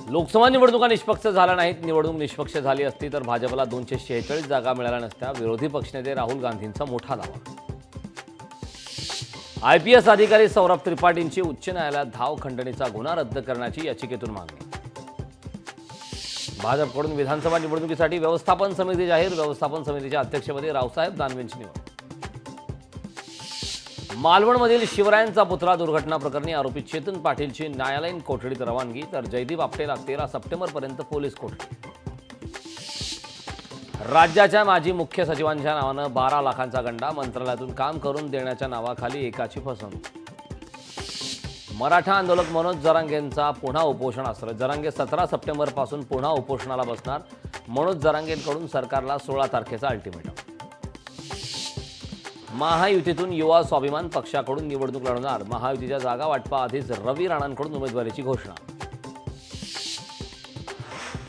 लोकसभा निवडणुका निष्पक्ष झाल्या नाहीत. निवडणूक निष्पक्ष झाली असती तर भाजपला 246 जागा मिळाल्या नसत्या. विरोधी पक्षनेते राहुल गांधींचा मोठा दावा. IPS अधिकारी सौरभ त्रिपाठींची उच्च न्यायालयात धाव खंडणीचा गुन्हा रद्द करण्याची याचिकेतून मागणी. भाजपकडून विधानसभा निवडणुकीसाठी व्यवस्थापन समिती जाहीर. व्यवस्थापन समितीच्या अध्यक्षपदी रावसाहेब दानवेंची निवड. मालवणमधील शिवरायांचा पुतळा दुर्घटना प्रकरणी आरोपी चेतन पाटीलची न्यायालयीन कोठडीत रवानगी तर जयदीप आपटेला 13 सप्टेंबरपर्यंत पोलीस कोठडी. राज्याच्या माजी मुख्य सचिवांच्या नावानं 12 लाखांचा गंडा. मंत्रालयातून काम करून देण्याच्या नावाखाली एकाची फसवणूक. मराठा आंदोलक मनोज जरांगेंचा पुन्हा उपोषणास्त्र. जरांगे 17 सप्टेंबरपासून पुन्हा उपोषणाला बसणार. मनोज जरांगेंकडून सरकारला 16 तारखेचा अल्टिमेटम. महायुतीतून युवा स्वाभिमान पक्षाकडून निवडणूक लढवणार. महायुतीच्या जागा वाटपाआधीच रवी राणांकडून उमेदवारीची घोषणा.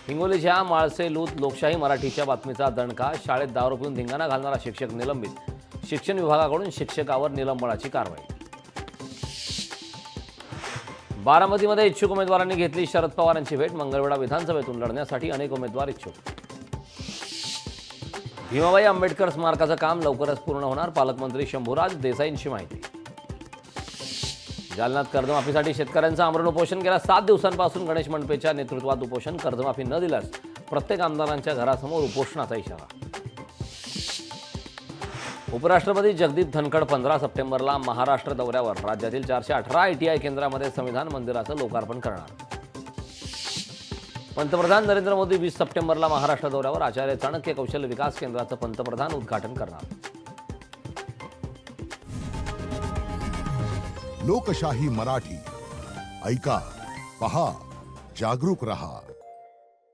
हिंगोलीच्या माळसेलूत लोकशाही मराठीच्या बातमीचा दणका. शाळेत दारू पिऊन धिंगाणा घालणारा शिक्षक निलंबित. शिक्षण विभागाकडून शिक्षकावर निलंबनाची कारवाई. बारामतीमध्ये इच्छुक उमेदवारांनी घेतली शरद पवारांची भेट. मंगळवेढा विधानसभेतून लढण्यासाठी अनेक उमेदवार इच्छुक. भीमाबाई आंबेडकर स्मारकाचं काम लवकरच पूर्ण होणार. पालकमंत्री शंभूराज देसाईंची माहिती. जालन्यात कर्जमाफीसाठी शेतकऱ्यांचं आमरण उपोषण. गेल्या 7 दिवसांपासून गणेश मंडपेच्या नेतृत्वात उपोषण. कर्जमाफी न दिल्यास प्रत्येक आमदारांच्या घरासमोर उपोषणाचा इशारा. उपराष्ट्रपती जगदीप धनखड 15 सप्टेंबरला महाराष्ट्र दौऱ्यावर. राज्यातील 418 ITI केंद्रामध्ये संविधान मंदिराचं लोकार्पण करणार. पंतप्रधान नरेंद्र मोदी 20 सप्टेंबरला महाराष्ट्र दौऱ्यावर. आचार्य चाणक्य कौशल्य विकास केंद्राचं पंतप्रधान उद्घाटन करणार. लोकशाही मराठी ऐका, पहा, जागरूक रहा.